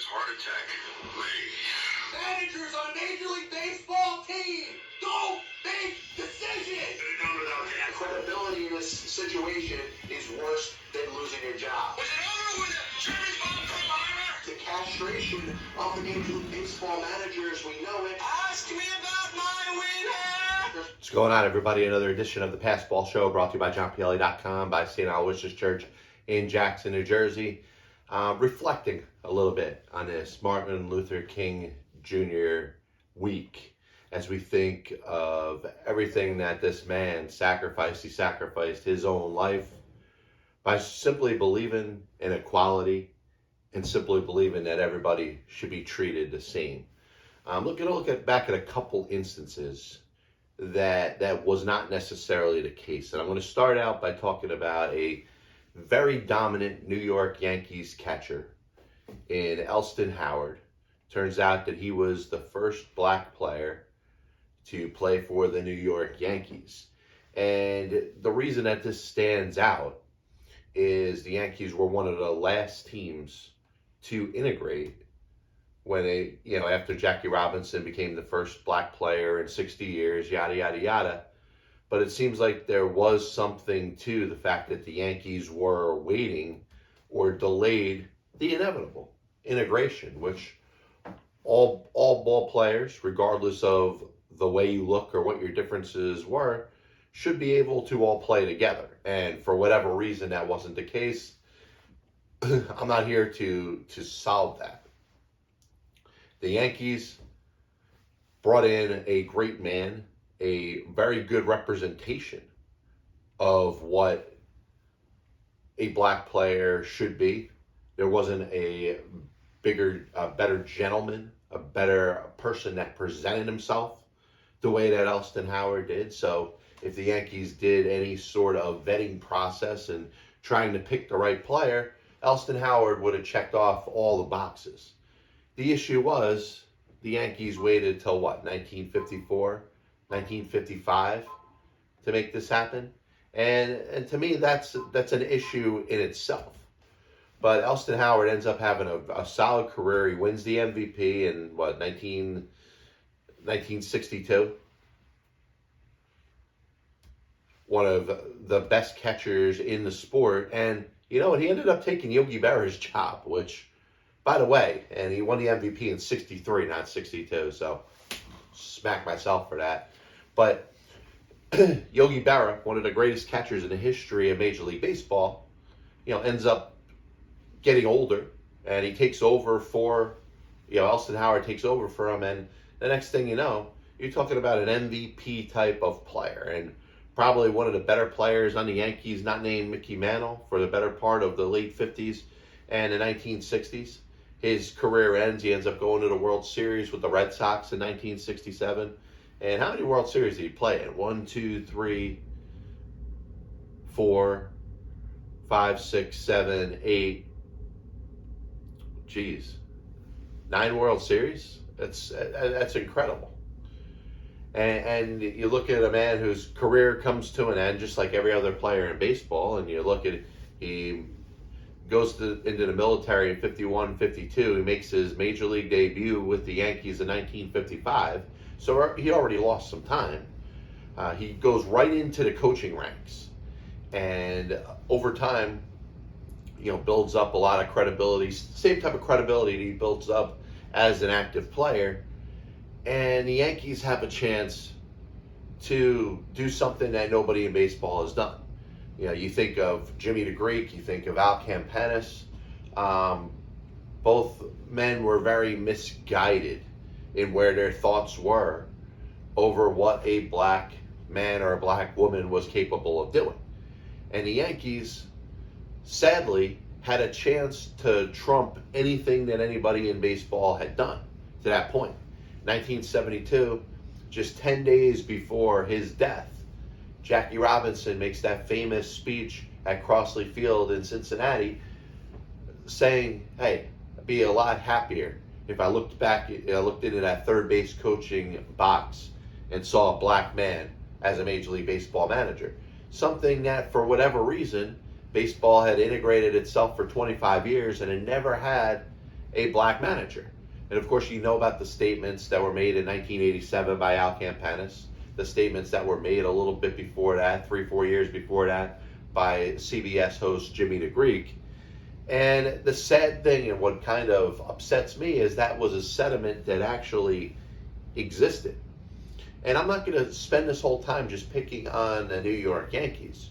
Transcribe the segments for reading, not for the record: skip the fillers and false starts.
heart attack. Me. Managers on a Major League Baseball team don't make decisions. Credibility in this situation is worse than losing your job. Was it over with a cherry bomb from Myra? The castration of the Major League Baseball managers, we know it. Ask me about my winner. What's going on, everybody? Another edition of the Passball Show brought to you by JohnPLA.com, by St. Aloysius Church in Jackson, New Jersey. Reflecting a little bit on this Martin Luther King Jr. week as we think of everything that this man sacrificed. He sacrificed his own life by simply believing in equality and simply believing that everybody should be treated the same. Look back at a couple instances that was not necessarily the case. And I'm going to start out by talking about a very dominant New York Yankees catcher in Elston Howard. Turns out that he was the first black player to play for the New York Yankees. And the reason that this stands out is the Yankees were one of the last teams to integrate when after Jackie Robinson became the first black player in 60 years, yada, yada, yada. But it seems like there was something to the fact that the Yankees were waiting or delayed the inevitable integration, which all ball players, regardless of the way you look or what your differences were, should be able to all play together. And for whatever reason, that wasn't the case. I'm not here to solve that. The Yankees brought in a great man, a very good representation of what a black player should be. There wasn't a better gentleman, a better person that presented himself the way that Elston Howard did. So if the Yankees did any sort of vetting process and trying to pick the right player, Elston Howard would have checked off all the boxes. The issue was the Yankees waited till 1954, 1955 to make this happen. And to me, that's an issue in itself. But Elston Howard ends up having a solid career. He wins the MVP in 1962. One of the best catchers in the sport. And you know what? He ended up taking Yogi Berra's job, which, by the way, and he won the MVP in 63, not 62. So smack myself for that. But Yogi Berra, one of the greatest catchers in the history of Major League Baseball, ends up getting older, and he takes over for, Elston Howard takes over for him, and the next thing you know, you're talking about an MVP type of player, and probably one of the better players on the Yankees, not named Mickey Mantle, for the better part of the late 50s and the 1960s. His career ends. He ends up going to the World Series with the Red Sox in 1967. And how many World Series did he play in? 1, 2, 3, 4, 5, 6, 7, 8. Geez, 9 World Series? That's incredible. And you look at a man whose career comes to an end, just like every other player in baseball, and you look at he goes into the military in 51, 52. He makes his Major League debut with the Yankees in 1955. So he already lost some time. He goes right into the coaching ranks. And over time, builds up a lot of credibility, same type of credibility he builds up as an active player. And the Yankees have a chance to do something that nobody in baseball has done. You think of Jimmy the Greek, you think of Al Campanis. Both men were very misguided in where their thoughts were over what a black man or a black woman was capable of doing. And the Yankees, sadly, had a chance to trump anything that anybody in baseball had done to that point. 1972, just 10 days before his death, Jackie Robinson makes that famous speech at Crossley Field in Cincinnati saying, hey, I'd be a lot happier if I looked into that third base coaching box and saw a black man as a Major League Baseball manager. Something that, for whatever reason, baseball had integrated itself for 25 years and it never had a black manager. And of course, you know about the statements that were made in 1987 by Al Campanis, the statements that were made a little bit before that, 3-4 years before that, by CBS host Jimmy the Greek. And the sad thing, and what kind of upsets me, is that was a sentiment that actually existed. And I'm not going to spend this whole time just picking on the New York Yankees,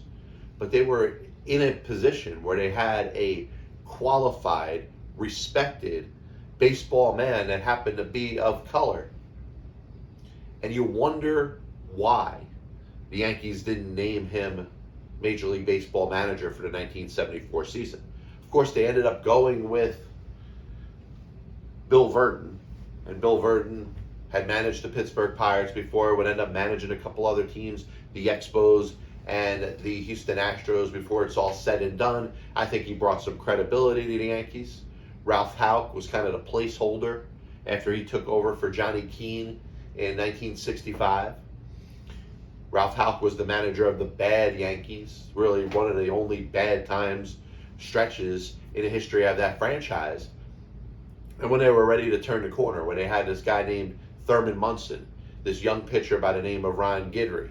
but they were in a position where they had a qualified, respected baseball man that happened to be of color. And you wonder why the Yankees didn't name him Major League Baseball manager for the 1974 season. Of course, they ended up going with Bill Virdon, and Bill Virdon had managed the Pittsburgh Pirates before, would end up managing a couple other teams, the Expos and the Houston Astros, before it's all said and done. I think he brought some credibility to the Yankees. Ralph Houck was kind of the placeholder after he took over for Johnny Keane in 1965. Ralph Houck was the manager of the bad Yankees, really one of the only bad stretches in the history of that franchise. And when they were ready to turn the corner, when they had this guy named Thurman Munson, this young pitcher by the name of Ron Guidry,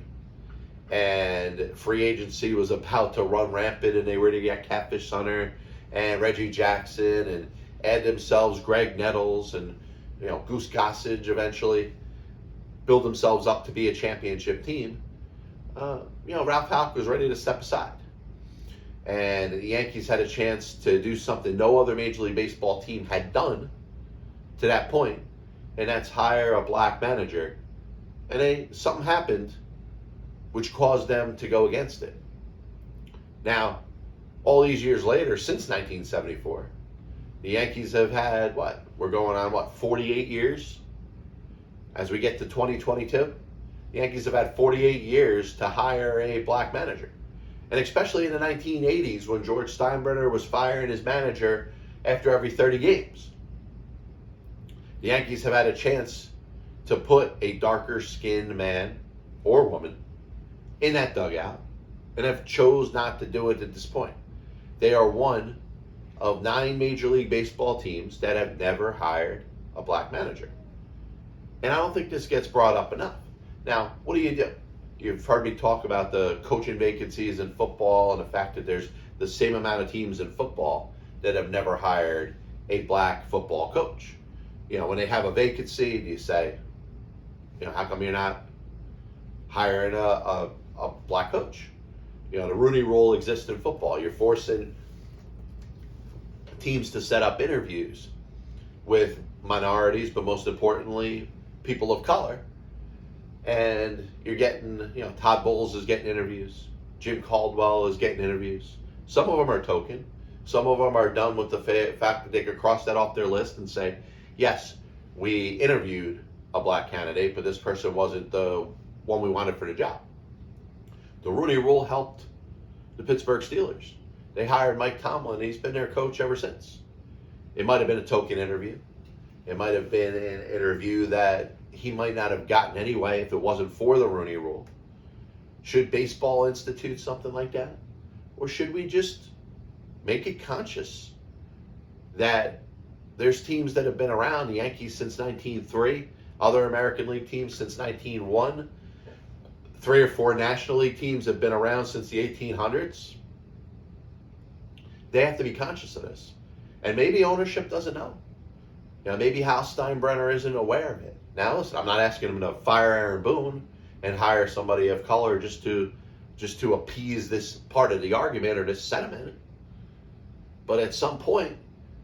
and free agency was about to run rampant, and they were to get Catfish Hunter and Reggie Jackson and add themselves Greg Nettles and Goose Gossage eventually, build themselves up to be a championship team. Ralph Houck was ready to step aside. And the Yankees had a chance to do something no other Major League Baseball team had done to that point, and that's hire a black manager. And something happened which caused them to go against it. Now, all these years later, since 1974, the Yankees have had, we're going on, 48 years? As we get to 2022, the Yankees have had 48 years to hire a black manager. And especially in the 1980s, when George Steinbrenner was firing his manager after every 30 games. The Yankees have had a chance to put a darker-skinned man or woman in that dugout, and have chose not to do it at this point. They are one of 9 Major League Baseball teams that have never hired a black manager. And I don't think this gets brought up enough. Now, what do? You've heard me talk about the coaching vacancies in football and the fact that there's the same amount of teams in football that have never hired a black football coach. When they have a vacancy, you say, how come you're not hiring a black coach? The Rooney Rule exists in football. You're forcing teams to set up interviews with minorities, but most importantly, people of color. And you're getting, Todd Bowles is getting interviews. Jim Caldwell is getting interviews. Some of them are token. Some of them are done with the fact that they could cross that off their list and say, yes, we interviewed a black candidate, but this person wasn't the one we wanted for the job. The Rooney Rule helped the Pittsburgh Steelers. They hired Mike Tomlin, and he's been their coach ever since. It might have been a token interview. It might have been an interview that he might not have gotten anyway if it wasn't for the Rooney Rule. Should baseball institute something like that? Or should we just make it conscious that there's teams that have been around, the Yankees since 1903, other American League teams since 1901, 3 or 4 National League teams have been around since the 1800s. They have to be conscious of this. And maybe ownership doesn't know. Maybe Hal Steinbrenner isn't aware of it. Now, listen, I'm not asking him to fire Aaron Boone and hire somebody of color just to appease this part of the argument or this sentiment. But at some point,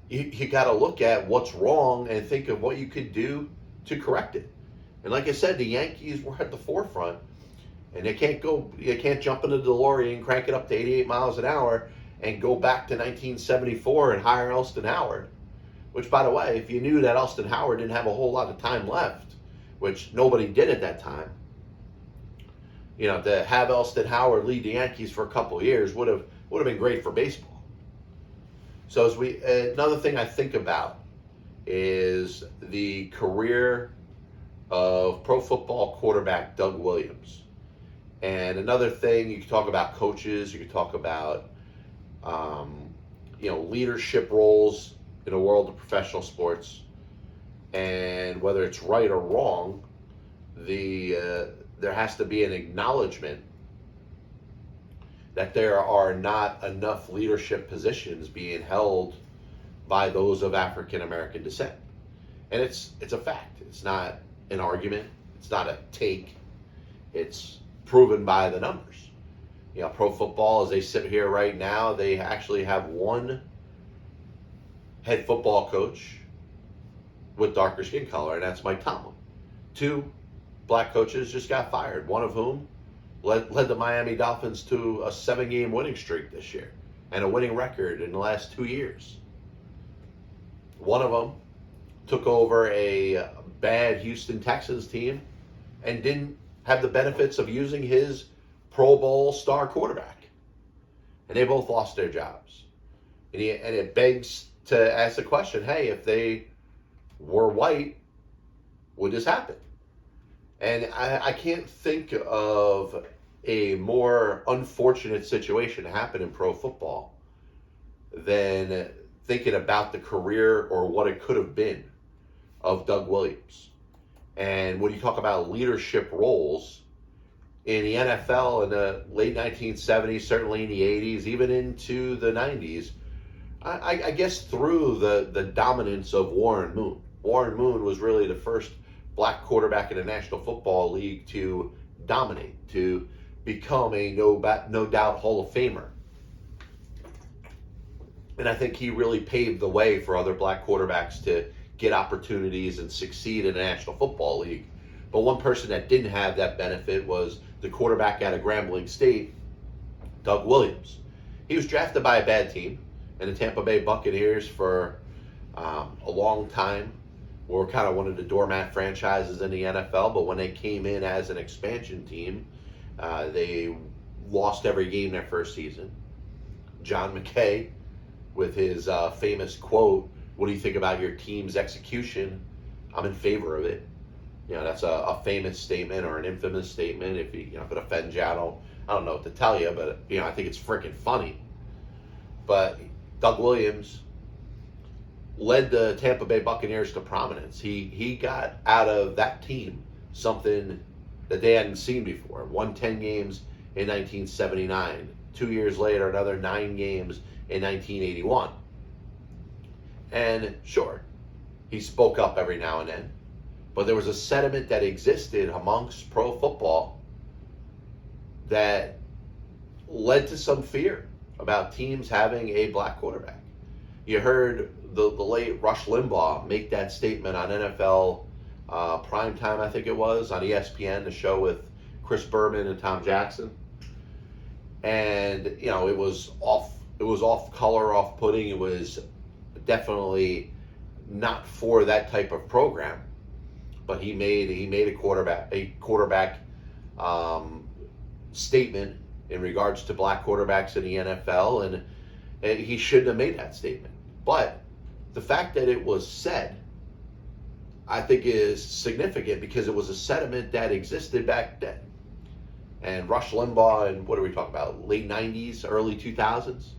you got to look at what's wrong and think of what you could do to correct it. And like I said, the Yankees were at the forefront, and they can't jump into the DeLorean, crank it up to 88 miles an hour, and go back to 1974 and hire Elston Howard. Which, by the way, if you knew that Elston Howard didn't have a whole lot of time left, which nobody did at that time, to have Elston Howard lead the Yankees for a couple of years would have been great for baseball. So another thing I think about is the career of pro football quarterback Doug Williams. And another thing, you can talk about coaches, you can talk about leadership roles in the world of professional sports, and whether it's right or wrong, there has to be an acknowledgement that there are not enough leadership positions being held by those of African American descent. And it's a fact. It's not an argument. It's not a take. It's proven by the numbers. You know, pro football, as they sit here right now, they actually have one head football coach with darker skin color, and that's Mike Tomlin. 2 black coaches just got fired, one of whom led the Miami Dolphins to a 7-game winning streak this year and a winning record in the last 2 years. One of them took over a bad Houston Texans team and didn't have the benefits of using his Pro Bowl star quarterback. And they both lost their jobs. And it begs to ask the question, hey, if they were white, would this happen? And I can't think of a more unfortunate situation to happen in pro football than thinking about the career or what it could have been of Doug Williams. And when you talk about leadership roles in the NFL in the late 1970s, certainly in the 80s, even into the 90s, I guess through the dominance of Warren Moon. Warren Moon was really the first black quarterback in the National Football League to dominate, to become a no doubt Hall of Famer. And I think he really paved the way for other black quarterbacks to get opportunities and succeed in the National Football League. But one person that didn't have that benefit was the quarterback out of Grambling State, Doug Williams. He was drafted by a bad team, and the Tampa Bay Buccaneers for a long time were kind of one of the doormat franchises in the NFL. But when they came in as an expansion team, they lost every game their first season. John McKay, with his famous quote, "What do you think about your team's execution? I'm in favor of it." You know, that's a famous statement or an infamous statement. If if it offends you, I don't know what to tell you, but I think it's freaking funny. But Doug Williams led the Tampa Bay Buccaneers to prominence. He got out of that team something that they hadn't seen before. Won 10 games in 1979. 2 years later, another 9 games in 1981. And sure, he spoke up every now and then, but there was a sentiment that existed amongst pro football that led to some fear about teams having a black quarterback. You heard the late Rush Limbaugh make that statement on NFL Primetime, I think it was, on ESPN, the show with Chris Berman and Tom Jackson. And, it was off color, off putting. It was definitely not for that type of program. But he made a quarterback statement in regards to black quarterbacks in the NFL, and he shouldn't have made that statement. But the fact that it was said, I think, is significant because it was a sentiment that existed back then. And Rush Limbaugh, in what are we talking about, late 90s, early 2000s,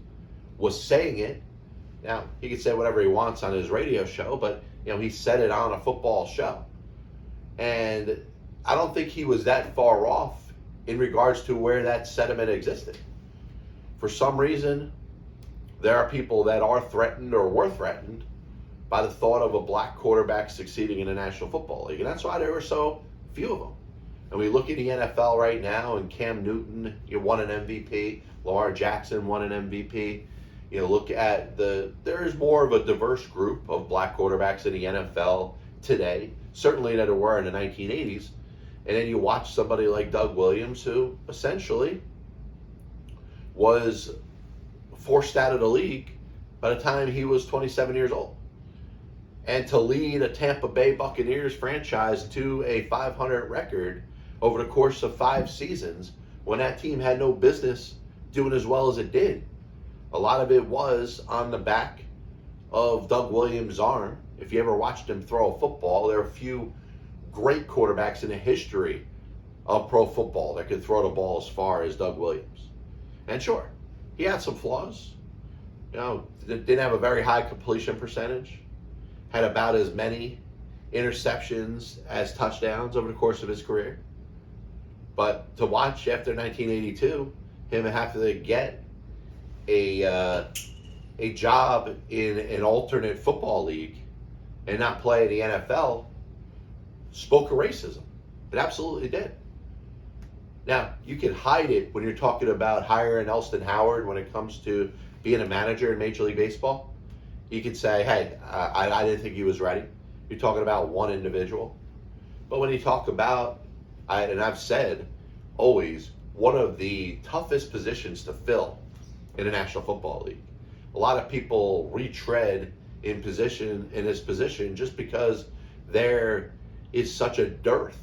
was saying it. Now, he could say whatever he wants on his radio show, but he said it on a football show. And I don't think he was that far off in regards to where that sentiment existed. For some reason, there are people that are threatened or were threatened by the thought of a black quarterback succeeding in the National Football League. And that's why there were so few of them. And we look at the NFL right now, and Cam Newton, won an MVP. Lamar Jackson won an MVP. Look at there's more of a diverse group of black quarterbacks in the NFL today, certainly than there were in the 1980s. And then you watch somebody like Doug Williams, who essentially was forced out of the league by the time he was 27 years old. And to lead a Tampa Bay Buccaneers franchise to a 500 record over the course of 5 seasons, when that team had no business doing as well as it did. A lot of it was on the back of Doug Williams' arm. If you ever watched him throw a football, there are a few great quarterbacks in the history of pro football that could throw the ball as far as Doug Williams. And sure, he had some flaws. Didn't have a very high completion percentage. Had about as many interceptions as touchdowns over the course of his career. But to watch after 1982, him have to get a job in an alternate football league and not play in the NFL spoke of racism. It absolutely did. Now, you can hide it when you're talking about hiring Elston Howard when it comes to being a manager in Major League Baseball. You could say, hey, I didn't think he was ready. You're talking about one individual. But when you talk about, and I've said always, one of the toughest positions to fill in the National Football League. A lot of people retread in this position just because there is such a dearth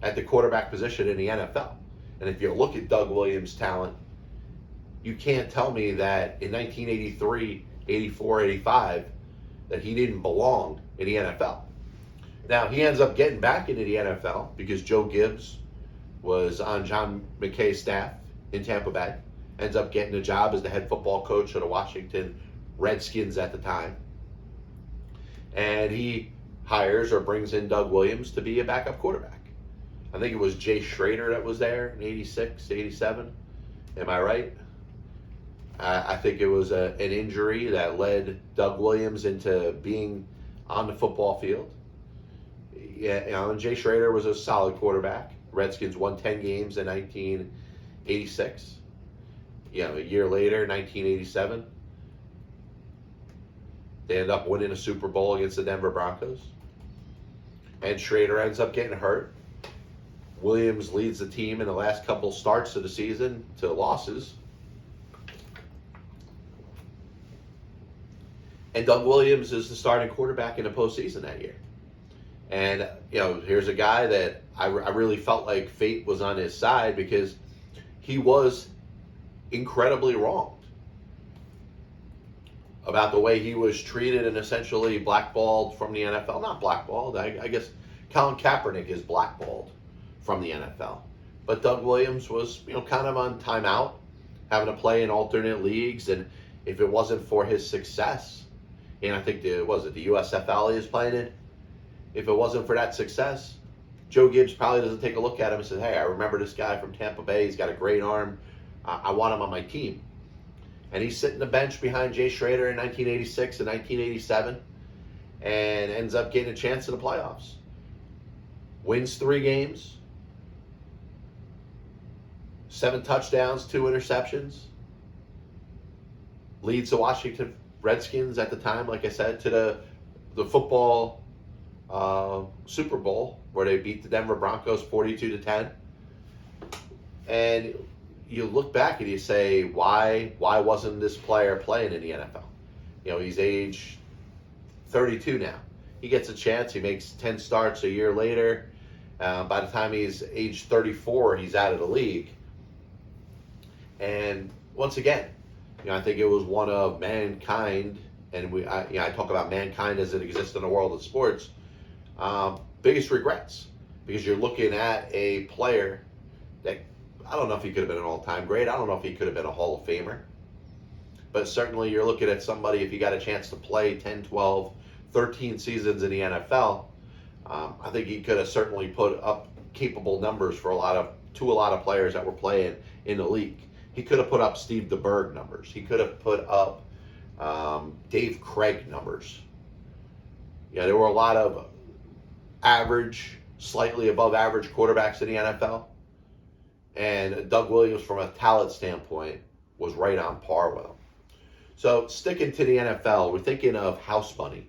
at the quarterback position in the NFL. And if you look at Doug Williams' talent, you can't tell me that in 1983, 84, 85, that he didn't belong in the NFL. Now, he ends up getting back into the NFL because Joe Gibbs was on John McKay's staff in Tampa Bay. Ends up getting a job as the head football coach of the Washington Redskins at the time. And he hires or brings in Doug Williams to be a backup quarterback. I think it was Jay Schrader that was there in 86, 87. Am I right? I think it was an injury that led Doug Williams into being on the football field. Yeah, and Jay Schrader was a solid quarterback. Redskins won 10 games in 1986. A year later, 1987, they end up winning a Super Bowl against the Denver Broncos. And Schrader ends up getting hurt. Williams leads the team in the last couple starts of the season to losses. And Doug Williams is the starting quarterback in the postseason that year. And, here's a guy that I really felt like fate was on his side because he was incredibly wronged about the way he was treated and essentially blackballed from the NFL. Not blackballed, I guess Colin Kaepernick is blackballed from the NFL. But Doug Williams was, kind of on timeout, having to play in alternate leagues. And if it wasn't for his success, and I think the USFL he is playing in, if it wasn't for that success, Joe Gibbs probably doesn't take a look at him and says, hey, I remember this guy from Tampa Bay. He's got a great arm. I want him on my team. And he's sitting the bench behind Jay Schrader in 1986 and 1987 and ends up getting a chance in the playoffs. Wins 3 games, 7 touchdowns, 2 interceptions. Leads the Washington Redskins at the time, like I said, to the football Super Bowl where they beat the Denver Broncos 42-10. And you look back and you say, why wasn't this player playing in the NFL? He's age 32 now. He gets a chance. He makes 10 starts a year later. By the time he's age 34, he's out of the league. And once again, I think it was one of mankind, and I talk about mankind as it exists in the world of sports, biggest regrets. Because you're looking at a player that, I don't know if he could have been an all-time great. I don't know if he could have been a Hall of Famer. But certainly you're looking at somebody, if you got a chance to play 10, 12, 13 seasons in the NFL, I think he could have certainly put up capable numbers for a lot of players that were playing in the league. He could have put up Steve DeBerg numbers. He could have put up Dave Craig numbers. There were a lot of average, slightly above average quarterbacks in the NFL. And Doug Williams, from a talent standpoint, was right on par with him. So sticking to the NFL, we're thinking of house money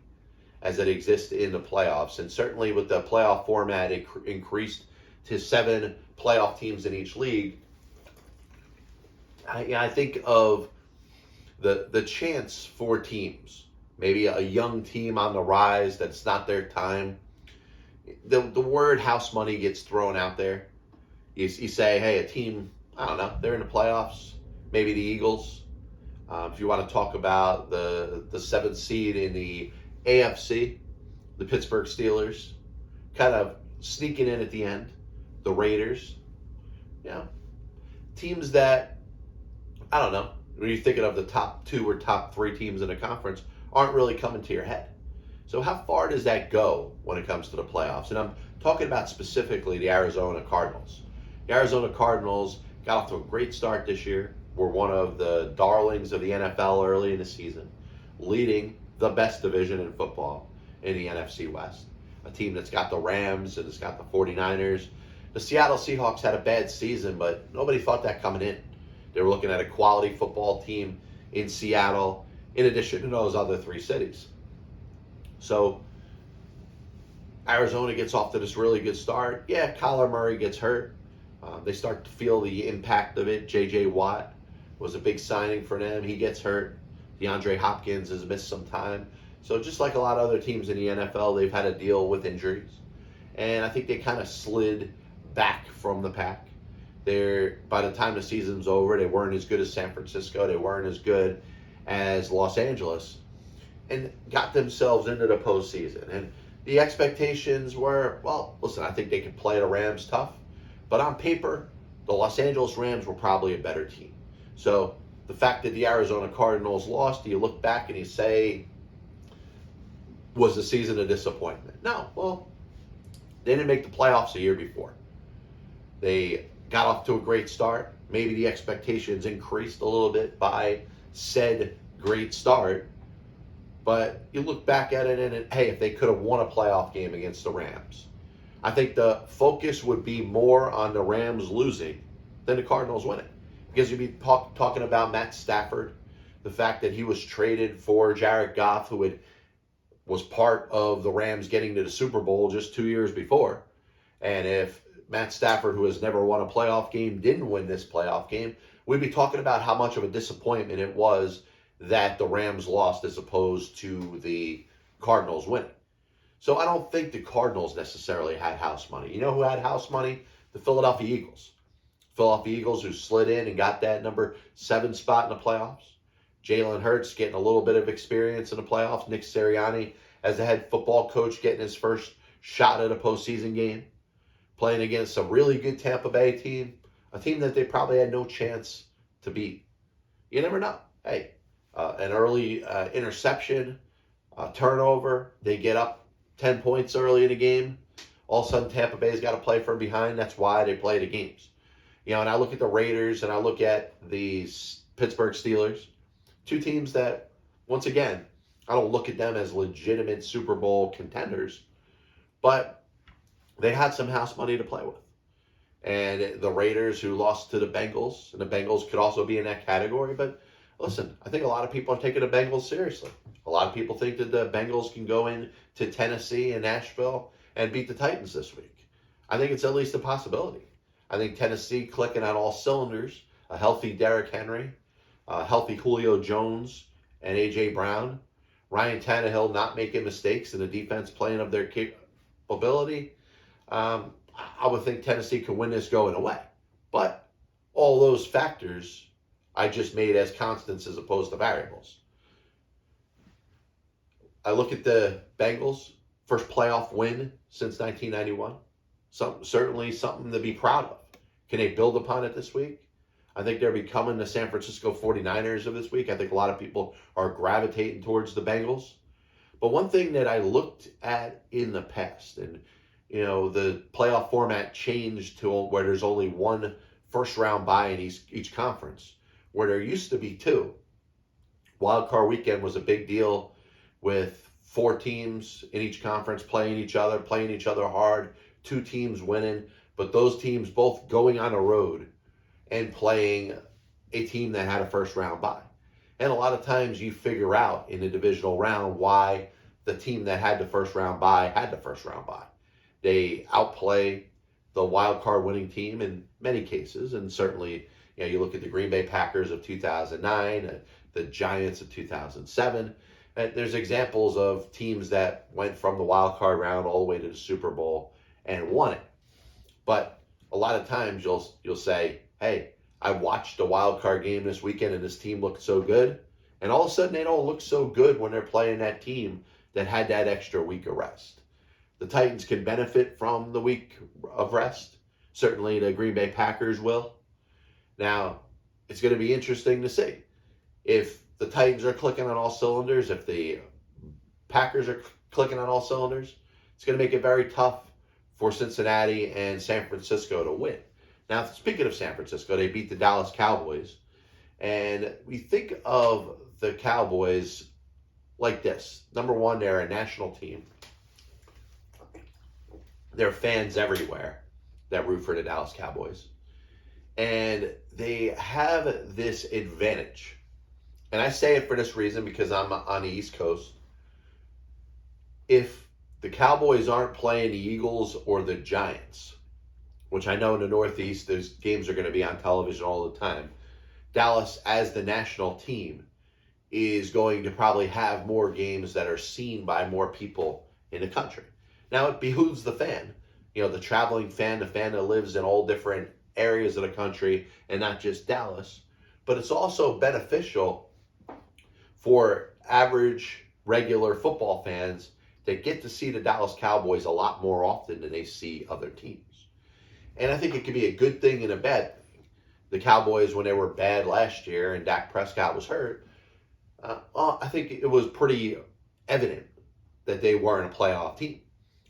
as it exists in the playoffs. And certainly with the playoff format increased to 7 playoff teams in each league, I think of the chance for teams, maybe a young team on the rise that's not their time. The word house money gets thrown out there. You say, hey, a team, I don't know, they're in the playoffs, maybe the Eagles. If you want to talk about the 7th seed in the AFC, the Pittsburgh Steelers, kind of sneaking in at the end, the Raiders. Teams that, I don't know, when you're thinking of the top 2 or top 3 teams in the conference, aren't really coming to your head. So how far does that go when it comes to the playoffs? And I'm talking about specifically the Arizona Cardinals. The Arizona Cardinals got off to a great start this year. Were one of the darlings of the NFL early in the season, leading the best division in football in the NFC West. A team that's got the Rams and it's got the 49ers. The Seattle Seahawks had a bad season, but nobody thought that coming in. They were looking at a quality football team in Seattle, in addition to those other 3 cities. So Arizona gets off to this really good start. Yeah, Kyler Murray gets hurt. They start to feel the impact of it. J.J. Watt was a big signing for them. He gets hurt. DeAndre Hopkins has missed some time. So just like a lot of other teams in the NFL, they've had to deal with injuries. And I think they kind of slid back from the pack. By the time the season's over, they weren't as good as San Francisco. They weren't as good as Los Angeles. And got themselves into the postseason. And the expectations were, well, listen, I think they could play the Rams tough. But on paper, the Los Angeles Rams were probably a better team. So the fact that the Arizona Cardinals lost, do you look back and you say, was the season a disappointment? No. Well, they didn't make the playoffs a year before. They got off to a great start. Maybe the expectations increased a little bit by said great start. But you look back at it and, hey, if they could have won a playoff game against the Rams, I think the focus would be more on the Rams losing than the Cardinals winning. Because you'd be talking about Matt Stafford, the fact that he was traded for Jared Goff, who was part of the Rams getting to the Super Bowl just 2 years before. And if Matt Stafford, who has never won a playoff game, didn't win this playoff game, we'd be talking about how much of a disappointment it was that the Rams lost as opposed to the Cardinals winning. So I don't think the Cardinals necessarily had house money. You know who had house money? The Philadelphia Eagles. Philadelphia Eagles, who slid in and got that number 7 spot in the playoffs. Jalen Hurts getting a little bit of experience in the playoffs. Nick Sirianni as the head football coach getting his first shot at a postseason game. Playing against a really good Tampa Bay team. A team that they probably had no chance to beat. You never know. Hey, an early interception, turnover. They get up 10 points early in the game. All of a sudden, Tampa Bay's got to play from behind. That's why they play the games. You know, and I look at the Raiders and I look at the Pittsburgh Steelers. 2 teams that, once again, I don't look at them as legitimate Super Bowl contenders. But they had some house money to play with. And the Raiders, who lost to the Bengals, and the Bengals could also be in that category. But listen, I think a lot of people are taking the Bengals seriously. A lot of people think that the Bengals can go in to Tennessee and Nashville and beat the Titans this week. I think it's at least a possibility. I think Tennessee clicking on all cylinders, a healthy Derrick Henry, a healthy Julio Jones, and A.J. Brown, Ryan Tannehill not making mistakes, and the defense playing of their capability. I would think Tennessee could win this going away. But all those factors I just made as constants as opposed to variables. I look at the Bengals, first playoff win since 1991. Certainly something to be proud of. Can they build upon it this week? I think they're becoming the San Francisco 49ers of this week. I think a lot of people are gravitating towards the Bengals. But one thing that I looked at in the past, and you know, the playoff format changed to where there's only one first round bye in each conference, where there used to be 2. Wild card weekend was a big deal with 4 teams in each conference playing each other hard, 2 teams winning, but those teams both going on a road and playing a team that had a first round bye. And a lot of times you figure out in the divisional round why the team that had the first round bye had the first round bye. They outplay the wild card winning team in many cases, and certainly, you know, you look at the Green Bay Packers of 2009, the Giants of 2007. There's examples of teams that went from the wild card round all the way to the Super Bowl and won it. But a lot of times you'll say, hey, I watched a wild card game this weekend and this team looked so good. And all of a sudden they don't look so good when they're playing that team that had that extra week of rest. The Titans can benefit from the week of rest. Certainly the Green Bay Packers will. Now, it's going to be interesting to see. If the Titans are clicking on all cylinders, if the Packers are clicking on all cylinders, it's going to make it very tough for Cincinnati and San Francisco to win. Now, speaking of San Francisco, they beat the Dallas Cowboys. And we think of the Cowboys like this. Number one, they're a national team. There are fans everywhere that root for the Dallas Cowboys. And they have this advantage. And I say it for this reason because I'm on the East Coast. If the Cowboys aren't playing the Eagles or the Giants, which I know in the Northeast, those games are going to be on television all the time, Dallas, as the national team, is going to probably have more games that are seen by more people in the country. Now, it behooves the fan, the traveling fan, the fan that lives in all different areas of the country and not just Dallas. But it's also beneficial for average, regular football fans that get to see the Dallas Cowboys a lot more often than they see other teams. And I think it could be a good thing and a bad thing. The Cowboys, when they were bad last year and Dak Prescott was hurt, I think it was pretty evident that they weren't a playoff team.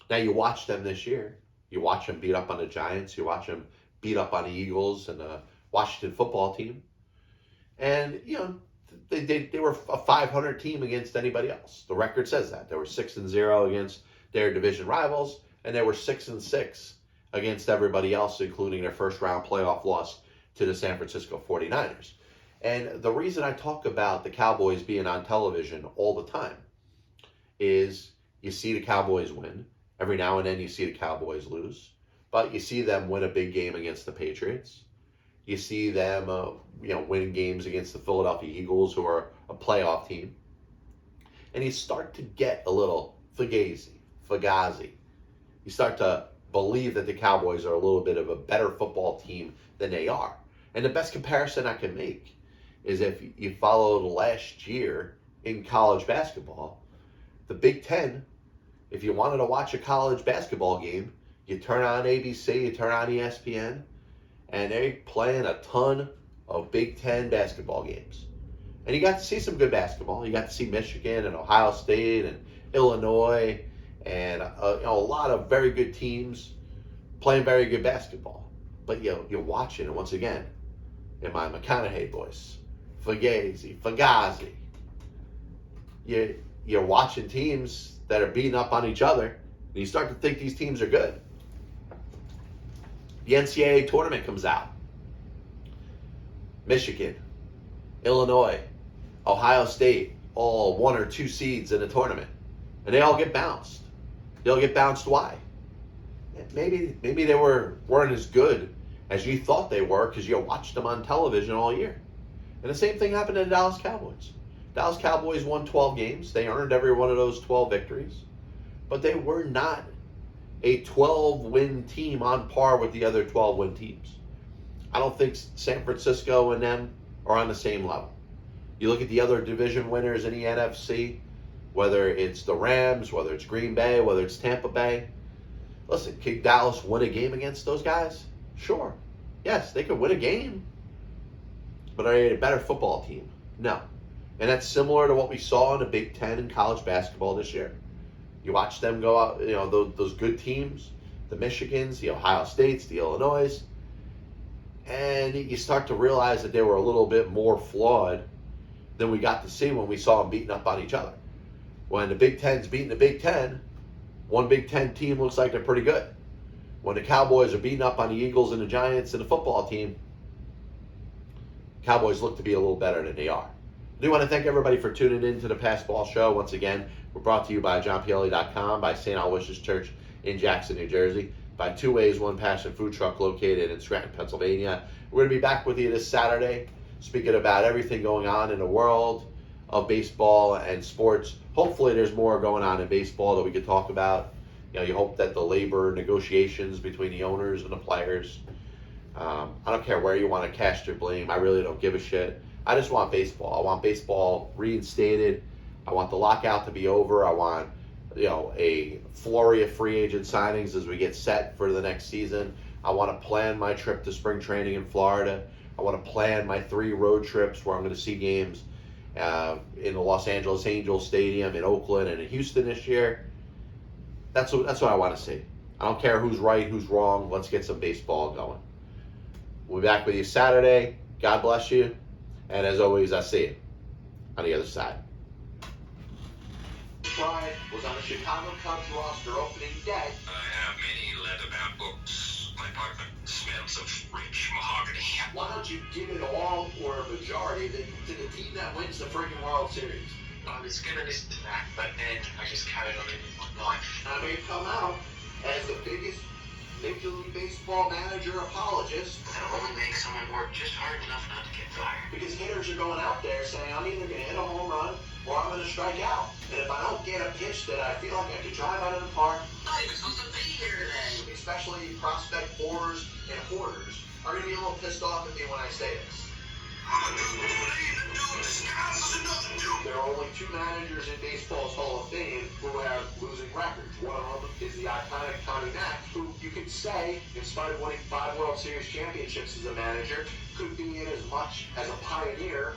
Now, you watch them this year. You watch them beat up on the Giants. You watch them beat up on the Eagles and the Washington football team. And, they were a 500 team against anybody else. The record says that. They were 6-0 against their division rivals, and they were 6-6 against everybody else, including their first-round playoff loss to the San Francisco 49ers. And the reason I talk about the Cowboys being on television all the time is you see the Cowboys win. Every now and then you see the Cowboys lose. But you see them win a big game against the Patriots. You see them winning games against the Philadelphia Eagles, who are a playoff team. And you start to get a little fugazi. You start to believe that the Cowboys are a little bit of a better football team than they are. And the best comparison I can make is if you followed last year in college basketball, the Big Ten, if you wanted to watch a college basketball game, you turn on ABC, you turn on ESPN, and they're playing a ton of Big Ten basketball games. And you got to see some good basketball. You got to see Michigan and Ohio State and Illinois and a lot of very good teams playing very good basketball. But you're watching it once again in my McConaughey voice. Fugazi. You're watching teams that are beating up on each other, and you start to think these teams are good. The NCAA tournament comes out. Michigan, Illinois, Ohio State, all 1 or 2 seeds in the tournament. And they all get bounced. They all get bounced. Why? Maybe they weren't as good as you thought they were because you watched them on television all year. And the same thing happened to the Dallas Cowboys. Dallas Cowboys won 12 games. They earned every one of those 12 victories. But they were not a 12-win team on par with the other 12-win teams. I don't think San Francisco and them are on the same level. You look at the other division winners in the NFC, whether it's the Rams, whether it's Green Bay, whether it's Tampa Bay. Listen, can Dallas win a game against those guys? Sure. Yes, they could win a game. But are they a better football team? No. And that's similar to what we saw in the Big Ten in college basketball this year. You watch them go out, those good teams, the Michigans, the Ohio States, the Illinois, and you start to realize that they were a little bit more flawed than we got to see when we saw them beating up on each other. When the Big Ten's beating the Big Ten, one Big Ten team looks like they're pretty good. When the Cowboys are beating up on the Eagles and the Giants and the football team, Cowboys look to be a little better than they are. I do want to thank everybody for tuning in to the Pass Ball Show. Once again, we're brought to you by JohnPielli.com, by St. Aloysius Church in Jackson, New Jersey, by Two Ways, One Passion Food Truck located in Scranton, Pennsylvania. We're going to be back with you this Saturday, speaking about everything going on in the world of baseball and sports. Hopefully there's more going on in baseball that we could talk about. You hope that the labor negotiations between the owners and the players, I don't care where you want to cast your blame. I really don't give a shit. I just want baseball. I want baseball reinstated. I want the lockout to be over. I want, a flurry of free agent signings as we get set for the next season. I want to plan my trip to spring training in Florida. I want to plan my 3 road trips where I'm going to see games in the Los Angeles Angels Stadium, in Oakland, and in Houston this year. That's what I want to see. I don't care who's right, who's wrong. Let's get some baseball going. We'll be back with you Saturday. God bless you. And as always, I see you on the other side. Bryant was on the Chicago Cubs roster opening day. I have many leather-bound books. My apartment smells of rich mahogany. Why don't you give it all or a majority to the team that wins the freaking World Series? I was gonna listen to that, but then I just carried on living my life. I may come out as the biggest Major League Baseball manager apologist. That'll only make someone work just hard enough not to get fired. Because hitters are going out there saying, I'm either going to hit a home run or I'm going to strike out. And if I don't get a pitch that I feel like I could drive out of the park, I'm not even supposed to be here today. especially prospect whores and hoarders, are going to be a little pissed off at me when I say this. I'm a dude with a dude. Scouts is another dude. There are only two managers in baseball's Hall of Fame who have losing records. One of them is the iconic Connie Mack, who you could say, in spite of winning 5 World Series championships as a manager, could be in as much as a pioneer.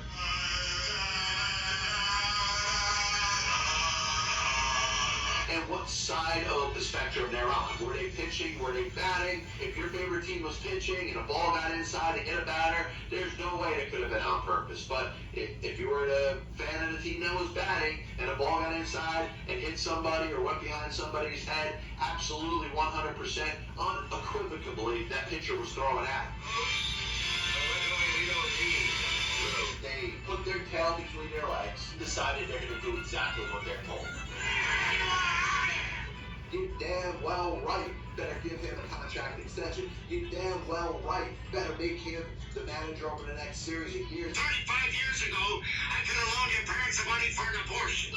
And what side of the spectrum they're on? Were they pitching? Were they batting? If your favorite team was pitching and a ball got inside and hit a batter, there's no way it could have been on purpose. But if you were a fan of the team that was batting and a ball got inside and hit somebody or went behind somebody's head, absolutely 100% unequivocally that pitcher was throwing at him. They put their tail between their legs and decided they're going to do exactly what they're told. You damn well right better give him a contract extension. You damn well right better make him the manager over the next series of years. 35 years ago, I could have loaned your parents the money for an abortion.